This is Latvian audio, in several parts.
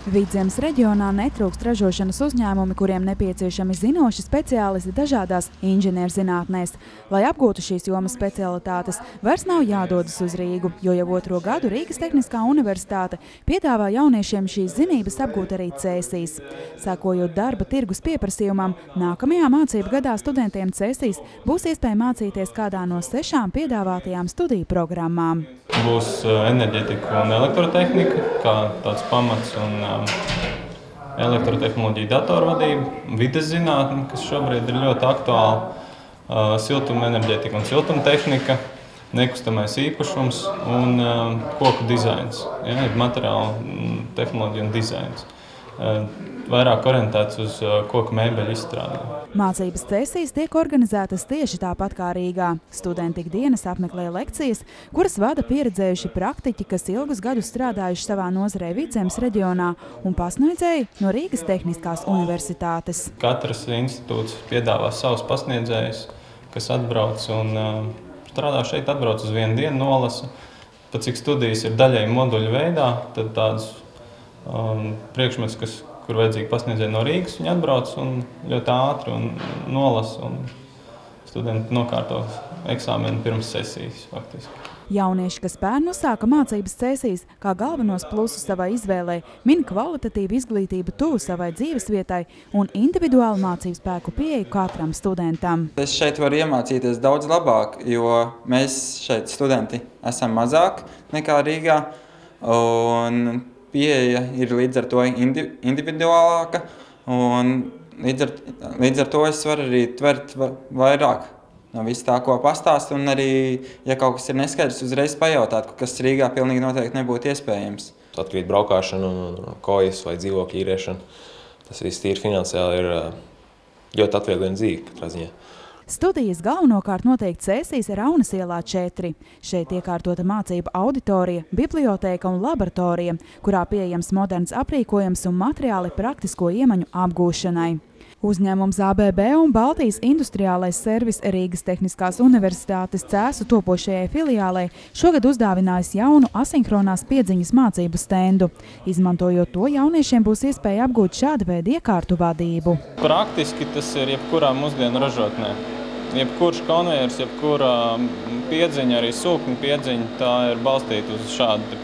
Vidzemes reģionā netrūkst ražošanas uzņēmumi, kuriem nepieciešami zinoši speciālisti dažādās inženierzinātnēs. Lai apgūtu šīs jomas specialitātes, vairs nav jādodas uz Rīgu, jo jau otro gadu Rīgas Tehniskā universitāte piedāvā jauniešiem šīs zinības apgūt arī Cēsīs. Sākojot darba tirgus pieprasījumam, nākamajā mācību gadā studentiem Cēsīs būs iespēja mācīties kādā no 6 piedāvātajām studiju programmām. Būs enerģētika un elektrotehnika, kā tāds pamats, un elektrotehnoloģija, datorvadība, vides zinātne, kas šobrīd ir ļoti aktuāla, siltuma enerģētika un siltumtehnika, nekustamais īpašums un koku dizains, materiāla tehnoloģija un dizains. Vairāk orientēts uz koku mēbeļu izstrādi. Mācības Cēsīs tiek organizētas tieši tāpat kā Rīgā. Studenti ikdienas apmeklē lekcijas, kuras vada pieredzējuši praktiķi, kas ilgus gadus strādājuši savā nozarē Vidzemes reģionā, un pasniedzēji no Rīgas Tehniskās universitātes. Katrs institūts piedāvā savus pasniedzējus, kas atbrauc un strādā šeit, atbrauc uz vienu dienu, nolasa. Pat cik studijas ir daļēji moduļu veidā, tad tādus priekšmets, kur vajadzīgi pasniedzēji no Rīgas, viņi atbrauc un ļoti ātri un nolasa, un studenti nokārto eksāmenu pirms sesijas faktiski. Jaunieši, kas pērn uzsāka mācības Cēsīs, kā galvenos plusus savai izvēlei, min kvalitatīvu izglītību tuvu savai dzīvesvietai un individuālu mācību spēku pieeju katram studentam. Es šeit varu iemācīties daudz labāk, jo mēs šeit studenti esam mazāk nekā Rīgā, un pieeja ir līdz ar to individuālāka, un līdz ar to es varu arī tvert vairāk no visu tā, ko pastāst, un arī, ja kaut kas ir neskaidrs, uzreiz pajautāt, kas Rīgā pilnīgi noteikti nebūtu iespējams. Atkrīt braukāšana un kojas vai dzīvokļu īrēšana, tas viss tīri finansiāli ir ļoti atvieglina dzīvi katrā ziņā. Studijas galvenokārt notiek Cēsīs Raunas ielā 4. Šeit iekārtota mācību auditorija, bibliotēka un laboratorija, kurā pieejams moderns aprīkojums un materiāli praktisko iemaņu apgūšanai. Uzņēmums ABB un Baltijas industriālais servis Rīgas Tehniskās universitātes Cēsu topošajai filiālei šogad uzdāvinājis jaunu asinhronās piedziņas mācību stendu. Izmantojot to, jauniešiem būs iespēja apgūt šāda veida iekārtu vadību. Praktiski tas ir jebkurā mūsdienu ražotnē. Jebkurš konvejers, jebkura piedziņa, arī sūkņu piedziņa, tā ir balstīta uz šādu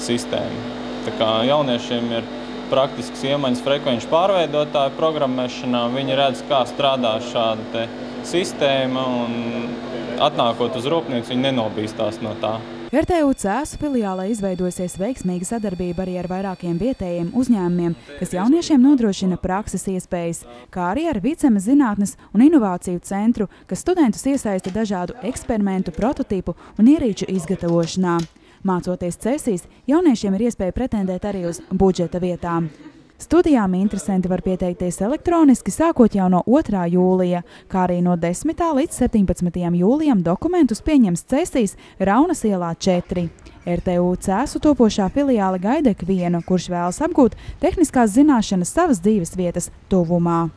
sistēmu. Tā kā jauniešiem ir praktisks iemaņas frekvenču pārveidotāju programmēšanā, viņi redz, kā strādā šāda sistēma, un atnākot uz rūpnīcu, viņi nenobīstās no tā. RTU Cēsu filiālē izveidojusies veiksmīga sadarbība arī ar vairākiem vietējiem uzņēmumiem, kas jauniešiem nodrošina prakses iespējas, kā arī ar Vidzemes zinātnes un inovāciju centru, kas studentus iesaista dažādu eksperimentu, prototipu un ierīču izgatavošanā. Mācoties Cēsīs, jauniešiem ir iespēja pretendēt arī uz budžeta vietām. Studijām interesanti var pieteikties elektroniski sākot jau no 2. jūlija, kā arī no 10. līdz 17. jūlijam dokumentus pieņems Cēsīs Raunas ielā 4. RTU Cēsu topošā filiāle gaida ikvienu, kurš vēlas apgūt tehniskās zināšanas savas dzīves vietas tuvumā.